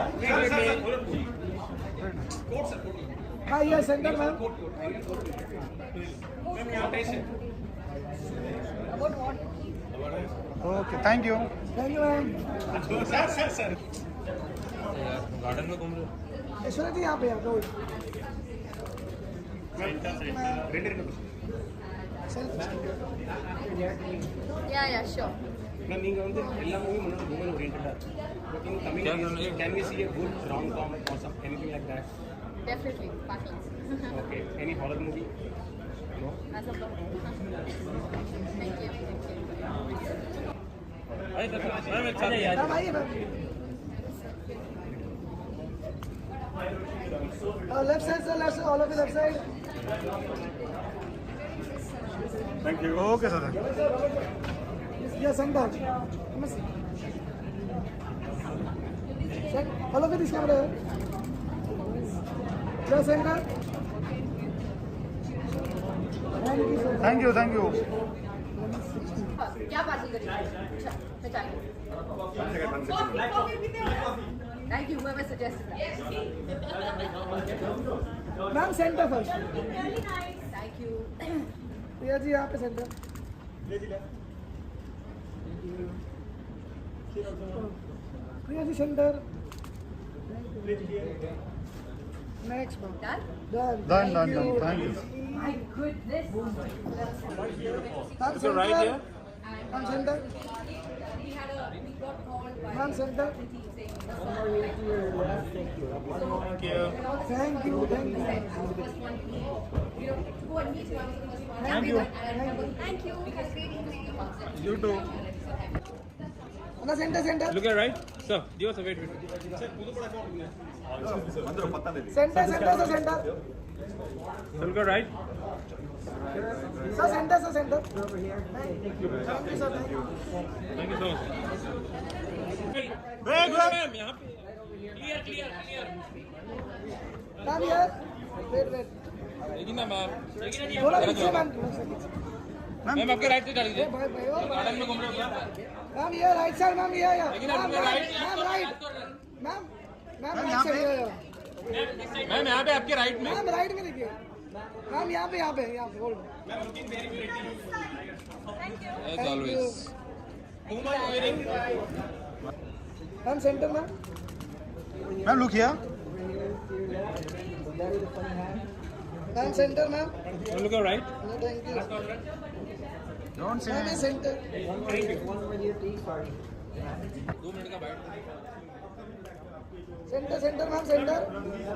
Hi, yes, center, ma'am. Okay, thank you. Thank you, ma'am. Sir. Garden में घूम रहे हो. ऐश्वर्या जी यहाँ पे आ जाओ. Yeah, sure. நீங்க வந்து எல்லா மூவியும் முன்னாடி women oriented. But in coming years, can we see a good rom-com or anything like that? Definitely, Bachchan. Okay. Any horror movie? No. As of now. Thank you. Left side, sir, left side, all of you left side. Thank you. Okay, sir. Yes, center. All of you this camera. Yes, center. Thank you, thank you. क्या party करी? अच्छा, पहचान। Thank you, whoever suggested that. Ma'am, center first. Thank you. Priya ji यहाँ पे center. Priya ji center. Next, ma'am. Done. Done. Thank you. My goodness. Ma'am, center. right here? Ma'am, center. We got called by Ma'am, center. Thank you. Thank you. Thank you. Thank you. You too. Anna, center. Look here, right? Sir, give us a wait. Center. Sir, look here, right? Sir, center. Thank you so much. Wait. यहाँ पे clear. Ma'am, here. Wait. लेकिन ना ma'am थोड़ा पीछे, ma'am. Ma'am आपके right से डालिए भाई, गार्डन में घूम रहे हो क्या Ma'am, here, right side, ma'am, here. लेकिन Ma'am, आपके right Ma'am, Ma'am, right side, here. Ma'am यहाँ पे आपके राइट में Ma'am, right में देखिए. Ma'am, यहाँ पे, hold. as always. Whom are you wearing? Ma'am, center, ma'am. Ma'am, look here. Ma'am, center, ma'am. Look here, right? No, thank you. Don't say. Ma'am, center. Thank you. 2 minute का बैठ Center, ma'am, center.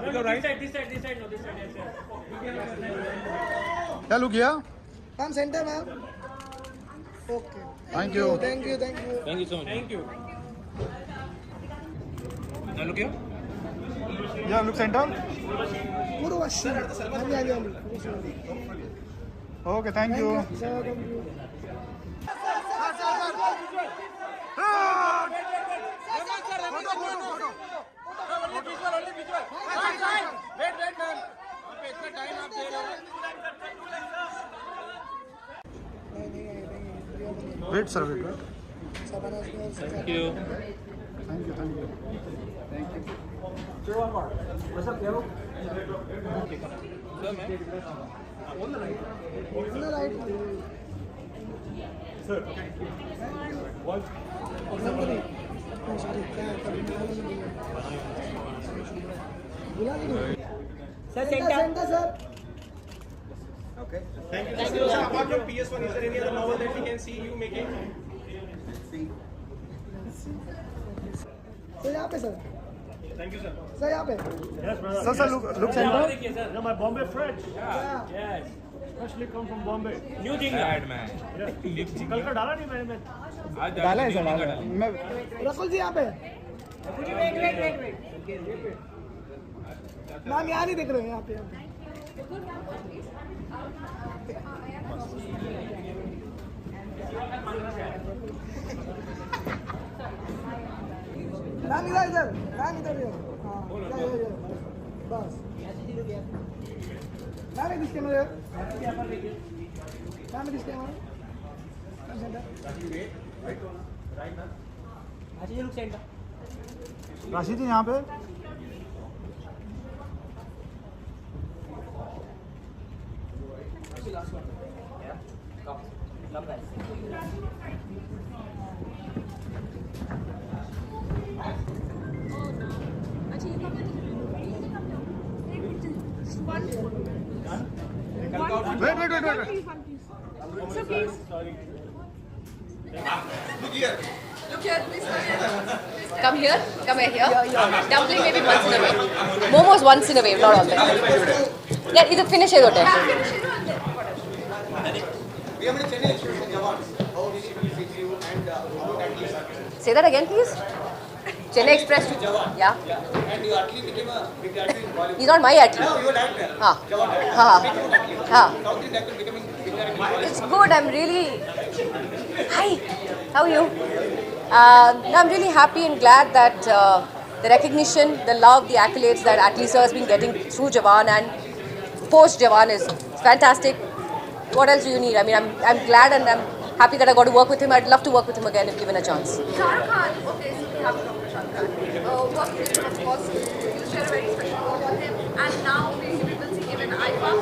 Look here, right side, this side, no, this side, yes, Yeah, look here. Ma'am, center, ma'am. Okay. Thank you. Thank you. Thank you so much. Thank you. Now look here. Yeah, look center. Puro washi. Ali. Okay, thank you. Sir, thank you. Wait, man. इतना time आप दे रहे हो Wait, sir. Thank you. What's up, yo? Sir, man. On the right. Sir. What? Sorry. Center, sir. Okay. Thank you. Sir, apart from PS1, is there any other novel that we can see you making? Sir, यहाँ पे, sir. Thank you, sir. Sir, यहाँ पे. Yes, brother. Sir, look center. No, my Bombay friends. Yeah. Yes. Especially come from Bombay. New thing, man. कल का डाला नहीं मैंने. डाला है सर, डाला. मैं रकुल जी यहाँ पे. मैम यहाँ नहीं देख रहे हैं यहाँ पे. मैम इधर. मैम इधर. हाँ. बस. मैम एक डिस्क्लेमर है. मैम एक डिस्क्लेमर. राशि जी यहाँ पे. Wait. Look here, please. Come here. Dumpling maybe once in a way. Momos once in a way, not all the time. Yeah, either finish it or We have many Chennai Awards. How did you and how that is Say that again, please. Chennai Express. Yeah. And you actually became a big actor in Bollywood. He's not my actor. No, you're an actor. Ha. South Indian actor becoming big actor in Bollywood. It's good. I'm really. Hi. How are you? I'm really happy and glad that the recognition, the love, the accolades that Atlee sir has been getting through Jawan and post Jawan is fantastic. What else do you need? I mean, I'm glad and I'm happy that I got to work with him. I'd love to work with him again if given a chance. Shah Rukh Khan, okay, so we have Dr. Shah Rukh Khan. Working with him, of course, you share a very special bond with him. And now we will see him in IIFA.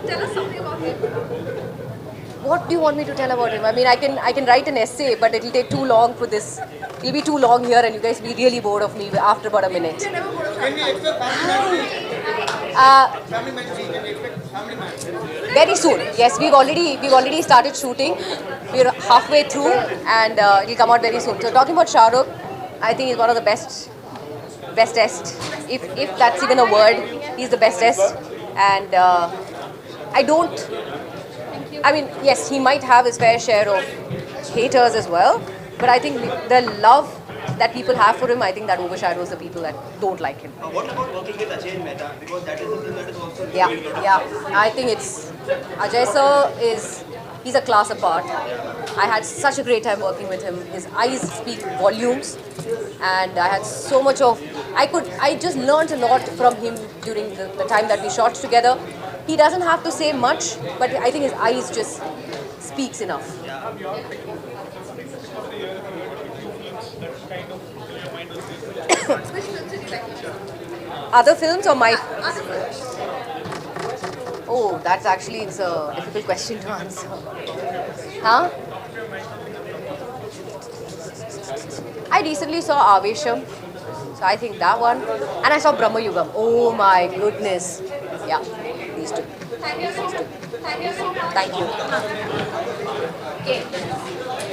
Tell us something about him. What do you want me to tell about him? I mean, I can write an essay, but it'll take too long for this. It'll be too long here, and you guys will be really bored of me after about a minute. Can we expect family man? Family man, can we expect family man? Very soon. Yes, we've already started shooting. We're halfway through, and it'll come out very soon. So talking about Shah Rukh, I think he's one of the bestest. If that's even a word, he's the bestest. And I mean, yes, he might have his fair share of haters as well, but I think the love that people have for him, I think that overshadows the people that don't like him. What about working with Ajay and Mehta? Because that is something that is also Yeah. I think Ajay sir he's a class apart. I had such a great time working with him. His eyes speak volumes, and I had so much I just learned a lot from him during the time that we shot together. He doesn't have to say much, but I think his eyes just speaks enough. Other films or my? Other films. Oh, it's a difficult question to answer. Huh? I recently saw Avesham, so I think that one. And I saw Brahma Yugam. Oh my goodness. Yeah, these two. Thank you so much. Thank you. Okay.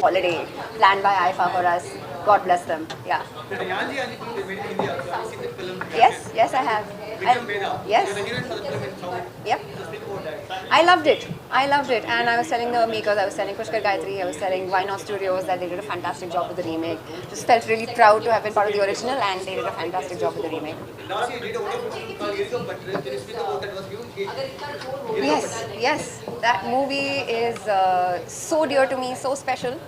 Holiday planned by IIFA for us. God bless them. Yeah. Yes, I have. Yes. Yep. I loved it, and I was telling the makers, I was telling Pushkar Gayatri, I was telling Why Not Studios that they did a fantastic job with the remake. Just felt really proud to have been part of the original, and they did a fantastic job with the remake. Yes, that movie is so dear to me, so special.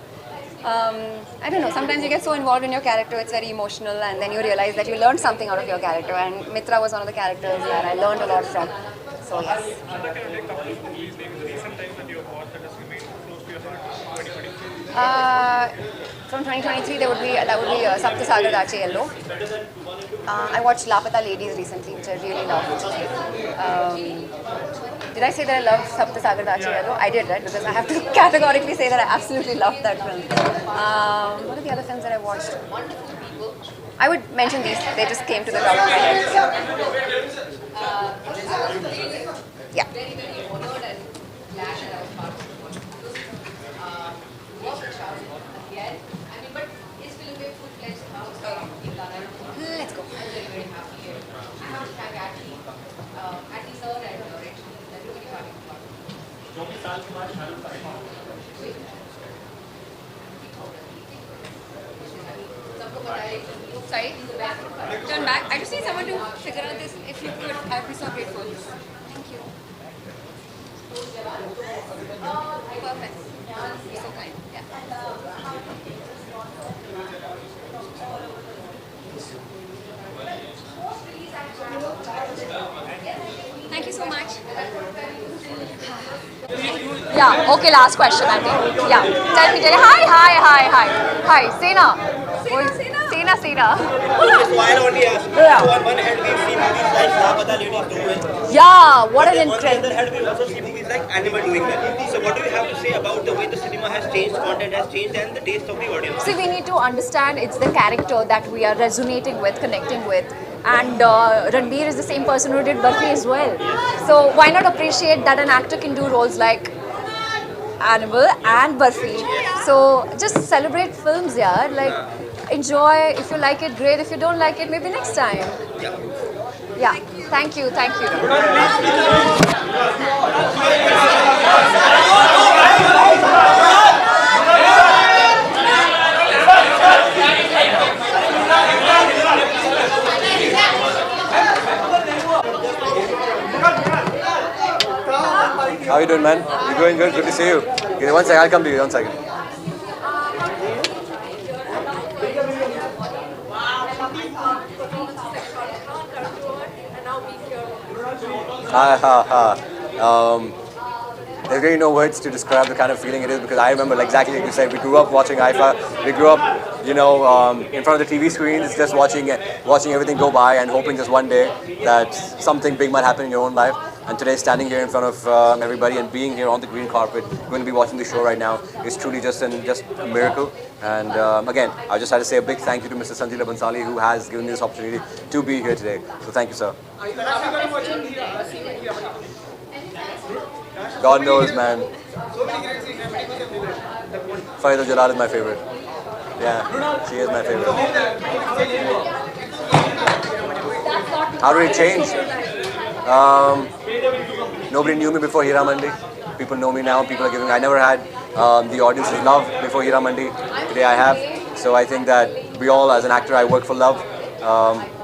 I don't know, sometimes you get so involved in your character, it's very emotional, and then you realize that you learned something out of your character, and Mitra was one of the characters that I learned a lot from. So yes. From 2023, that would be Sapta Sagar Dache Yellow. I watched Lapata Ladies recently, which I really loved. Did I say that I loved Sapta Sagar Dache Yellow? I did, right? Because I have to categorically say that I absolutely loved that film. What are the other films that I watched? I would mention these. They just came to the top of my head. Yeah. Very, very honored and glad that I was part of it. Work with Shah Rukh again. I mean, but his film is full-fledged now, so Let's go. I'm very, very happy here. I have to thank Atlee sir and Rich. Everybody having fun. Sorry? Turn back. I just need someone to figure out this. If you could, I would be so grateful. Thank you. Perfect. So kind. Yeah. Thank you so much. Yeah, okay, last question, I think. Yeah. Tell me. Hi, Sena. Sena. While only ask, so on one hand we've seen movies like Lapata Ladies do well. Yeah, what an On the interest. other hand, we've also seen movies like Animal doing well. So what do you have to say about the way the cinema has changed, content has changed, and the taste of the audience? See, we need to understand it's the character that we are resonating with, connecting with. And Ranbir is the same person who did Barfi as well. So why not appreciate that an actor can do roles like Animal and Barfi? So just celebrate films, yeah. Like enjoy. If you like it, great. If you don't like it, maybe next time. Yeah. Thank you. you doing, man? You doing good? Good to see you. Okay, one second, I'll come to you. One second. There's really no words to describe the kind of feeling it is, because I remember, like, exactly like you said, we grew up watching IIFA. We grew up, in front of the TV screens, just watching everything go by and hoping just one day that something big might happen in your own life. And today, standing here in front of everybody and being here on the green carpet, going to be watching the show right now, is truly just a miracle. And again, I just had to say a big thank you to Mr. Sanjay Bansali, who has given me this opportunity to be here today. So thank you, sir. God knows, man. Farida Jalal is my favorite. Yeah, she is my favorite. How did it change? Nobody knew me before Hira Mandi. People know me now. People are giving. I never had the audience's love before Hira Mandi. Today I have. So I think that we all, as an actor, I work for love.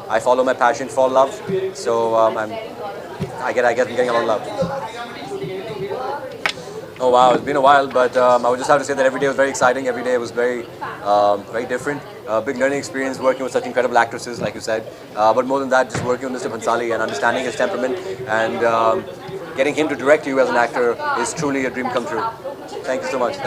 I follow my passion for love. So I guess I'm getting a lot of love. Oh wow, it's been a while, but I would just have to say that every day was very exciting. Every day was very different. Big learning experience working with such incredible actresses, like you said. But more than that, just working with Mr. Bansali and understanding his temperament and getting him to direct you as an actor is truly a dream come true. Thank you so much.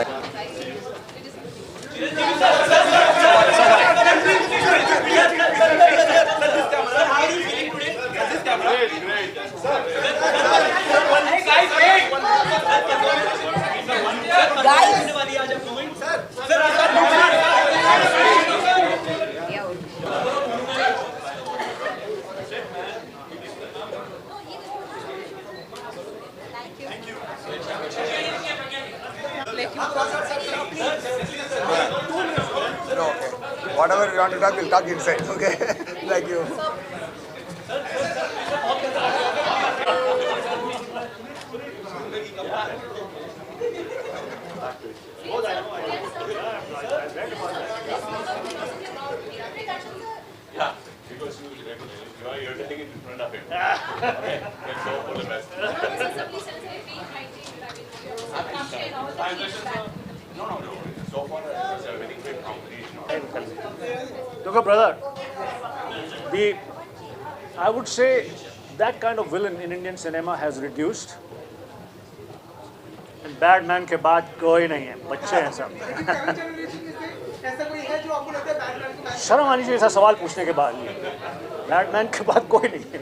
Whatever you want to talk, we'll talk inside, okay? Thank you. Yeah, because you're taking it in front of him. Okay, let's hope for the best. No. So far, it's a very great competition. Look, brother, I would say that kind of villain in Indian cinema has reduced. And bad man के बाद कोई नहीं है, बच्चे हैं सब. शर्म आनी चाहिए ऐसा सवाल पूछने के बाद. Bad man के बाद कोई नहीं है.